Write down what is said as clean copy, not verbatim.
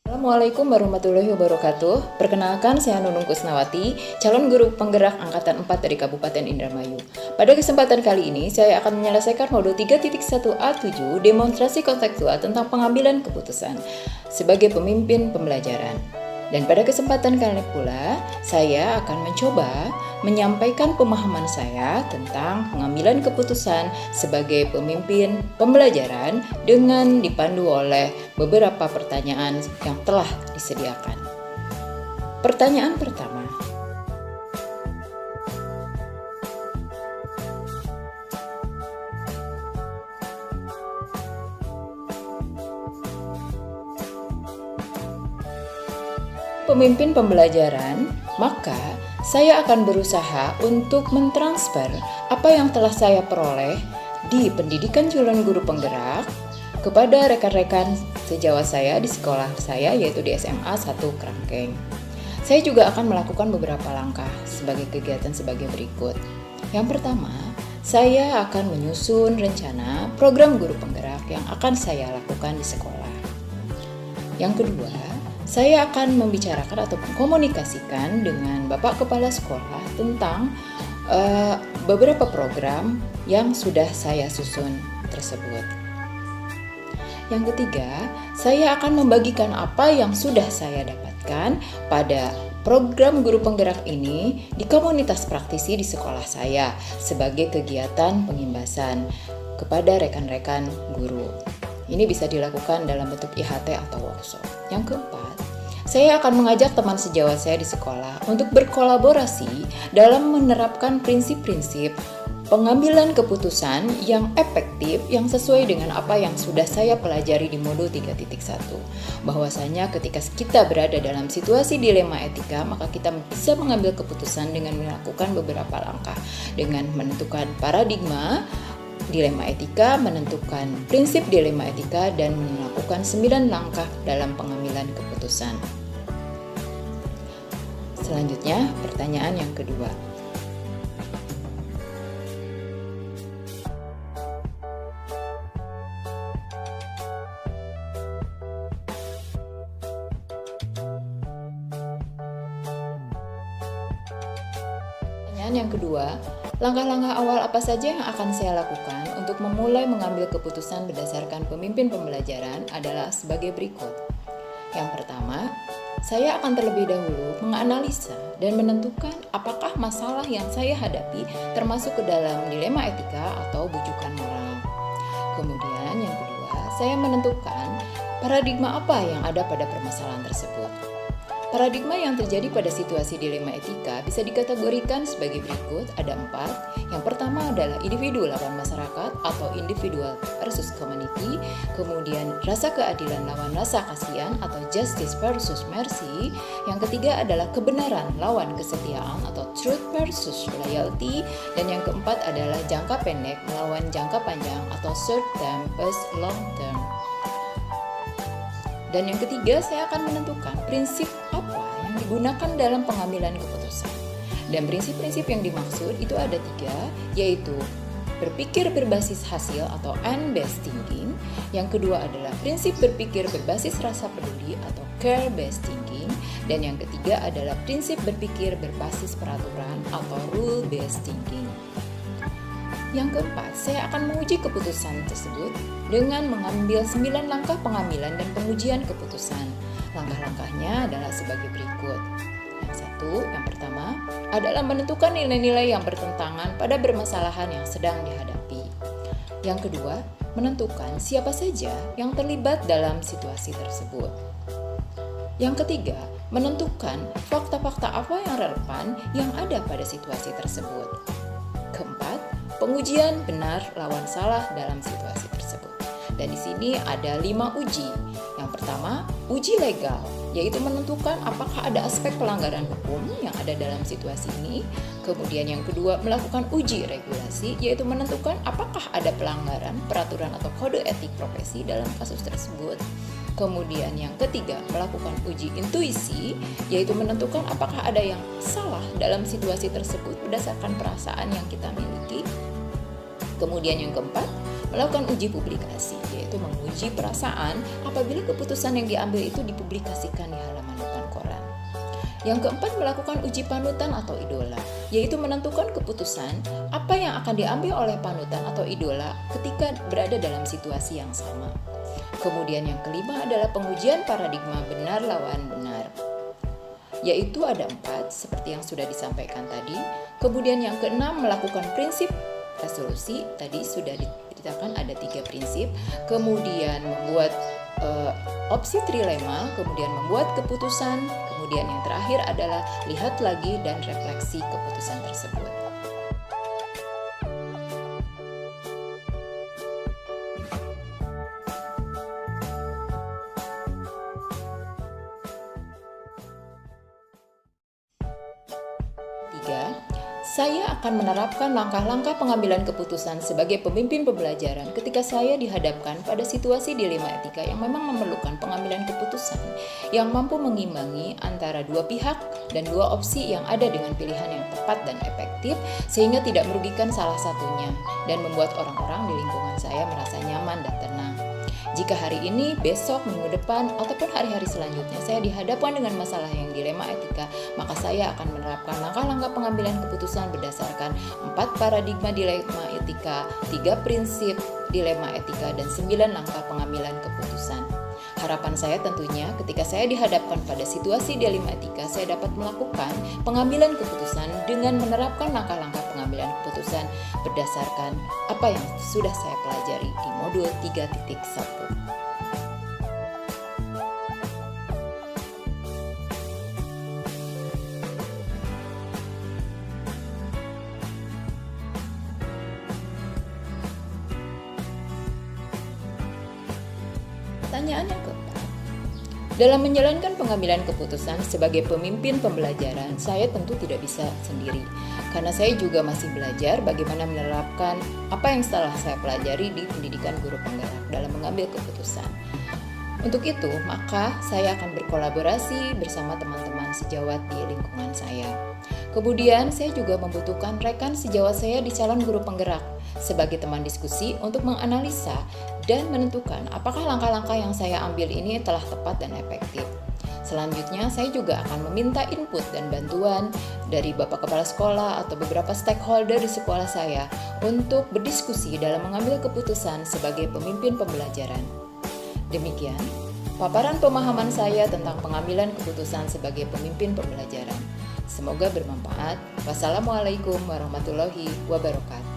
Assalamualaikum warahmatullahi wabarakatuh. Perkenalkan, saya Nunung Kusnawati, calon guru penggerak Angkatan 4 dari Kabupaten Indramayu. Pada kesempatan kali ini, saya akan menyelesaikan modul 3.1A7 demonstrasi kontekstual tentang pengambilan keputusan sebagai pemimpin pembelajaran. Dan pada kesempatan kali pula, saya akan mencoba menyampaikan pemahaman saya tentang pengambilan keputusan sebagai pemimpin pembelajaran dengan dipandu oleh beberapa pertanyaan yang telah disediakan. Pertanyaan pertama. Pemimpin pembelajaran, maka saya akan berusaha untuk mentransfer apa yang telah saya peroleh di pendidikan calon guru penggerak kepada rekan-rekan sejawat saya di sekolah saya, yaitu di SMA 1 Kerangkeng. Saya juga akan melakukan beberapa langkah sebagai kegiatan sebagai berikut. Yang pertama, saya akan menyusun rencana program guru penggerak yang akan saya lakukan di sekolah. Yang kedua, saya akan membicarakan atau mengkomunikasikan dengan Bapak Kepala Sekolah tentang beberapa program yang sudah saya susun tersebut. Yang ketiga, saya akan membagikan apa yang sudah saya dapatkan pada program guru penggerak ini di komunitas praktisi di sekolah saya sebagai kegiatan pengimbasan kepada rekan-rekan guru. Ini bisa dilakukan dalam bentuk IHT atau workshop. Yang keempat, saya akan mengajak teman sejawat saya di sekolah untuk berkolaborasi dalam menerapkan prinsip-prinsip pengambilan keputusan yang efektif yang sesuai dengan apa yang sudah saya pelajari di modul 3.1. Bahwasanya ketika kita berada dalam situasi dilema etika, maka kita bisa mengambil keputusan dengan melakukan beberapa langkah, dengan menentukan paradigma dilema etika, menentukan prinsip dilema etika, dan melakukan 9 langkah dalam pengambilan keputusan. Selanjutnya, pertanyaan yang kedua. Langkah-langkah awal apa saja yang akan saya lakukan untuk memulai mengambil keputusan berdasarkan pemimpin pembelajaran adalah sebagai berikut. Yang pertama, saya akan terlebih dahulu menganalisa dan menentukan apakah masalah yang saya hadapi termasuk ke dalam dilema etika atau bujukan moral. Kemudian yang kedua, saya menentukan paradigma apa yang ada pada permasalahan tersebut. Paradigma yang terjadi pada situasi dilema etika bisa dikategorikan sebagai berikut, ada 4. Yang pertama adalah individu lawan masyarakat atau individual versus community. Kemudian rasa keadilan lawan rasa kasihan atau justice versus mercy. Yang ketiga adalah kebenaran lawan kesetiaan atau truth versus loyalty. Dan yang keempat adalah jangka pendek melawan jangka panjang atau short term versus long term. Dan yang ketiga, saya akan menentukan prinsip apa yang digunakan dalam pengambilan keputusan. Dan prinsip-prinsip yang dimaksud itu ada 3, yaitu berpikir berbasis hasil atau end-based thinking. Yang kedua adalah prinsip berpikir berbasis rasa peduli atau care-based thinking. Dan yang ketiga adalah prinsip berpikir berbasis peraturan atau rule-based thinking. Yang keempat, saya akan menguji keputusan tersebut dengan mengambil 9 langkah pengambilan dan pengujian keputusan. Langkah-langkahnya adalah sebagai berikut. Yang pertama adalah menentukan nilai-nilai yang bertentangan pada permasalahan yang sedang dihadapi. Yang kedua, menentukan siapa saja yang terlibat dalam situasi tersebut. Yang ketiga, menentukan fakta-fakta apa yang relevan yang ada pada situasi tersebut. Keempat, pengujian benar lawan salah dalam situasi tersebut. Dan di sini ada 5 uji. Yang pertama, uji legal, yaitu menentukan apakah ada aspek pelanggaran hukum yang ada dalam situasi ini. Kemudian yang kedua, melakukan uji regulasi, yaitu menentukan apakah ada pelanggaran peraturan atau kode etik profesi dalam kasus tersebut. Kemudian yang ketiga, melakukan uji intuisi, yaitu menentukan apakah ada yang salah dalam situasi tersebut berdasarkan perasaan yang kita miliki. Kemudian yang keempat, melakukan uji publikasi, yaitu menguji perasaan apabila keputusan yang diambil itu dipublikasikan di halaman depan koran. Yang keempat, melakukan uji panutan atau idola, yaitu menentukan keputusan apa yang akan diambil oleh panutan atau idola ketika berada dalam situasi yang sama. Kemudian yang kelima adalah pengujian paradigma benar lawan benar, yaitu ada 4 seperti yang sudah disampaikan tadi. Kemudian yang keenam, melakukan prinsip resolusi, tadi sudah diceritakan ada 3 prinsip. Kemudian membuat opsi trilema, kemudian membuat keputusan, kemudian yang terakhir adalah lihat lagi dan refleksi keputusan tersebut. Saya akan menerapkan langkah-langkah pengambilan keputusan sebagai pemimpin pembelajaran ketika saya dihadapkan pada situasi dilema etika yang memang memerlukan pengambilan keputusan yang mampu mengimbangi antara dua pihak dan dua opsi yang ada dengan pilihan yang tepat dan efektif sehingga tidak merugikan salah satunya dan membuat orang-orang di lingkungan saya merasa nyaman dan tenang. Jika hari ini, besok, minggu depan, ataupun hari-hari selanjutnya saya dihadapkan dengan masalah yang dilema etika, maka saya akan menerapkan langkah-langkah pengambilan keputusan berdasarkan 4 paradigma dilema etika, 3 prinsip dilema etika, dan 9 langkah pengambilan keputusan. Harapan saya tentunya ketika saya dihadapkan pada situasi dilema etika, saya dapat melakukan pengambilan keputusan dengan menerapkan langkah-langkah pengambilan keputusan berdasarkan apa yang sudah saya pelajari di modul 3.1. Pertanyaan yang keempat, dalam menjalankan pengambilan keputusan sebagai pemimpin pembelajaran, saya tentu tidak bisa sendiri, karena saya juga masih belajar bagaimana menerapkan apa yang setelah saya pelajari di pendidikan guru penggerak dalam mengambil keputusan. Untuk itu, maka saya akan berkolaborasi bersama teman-teman sejawat di lingkungan saya. Kemudian, saya juga membutuhkan rekan sejawat saya di calon guru penggerak sebagai teman diskusi untuk menganalisa dan menentukan apakah langkah-langkah yang saya ambil ini telah tepat dan efektif. Selanjutnya, saya juga akan meminta input dan bantuan dari Bapak Kepala Sekolah atau beberapa stakeholder di sekolah saya untuk berdiskusi dalam mengambil keputusan sebagai pemimpin pembelajaran. Demikian paparan pemahaman saya tentang pengambilan keputusan sebagai pemimpin pembelajaran. Semoga bermanfaat. Wassalamualaikum warahmatullahi wabarakatuh.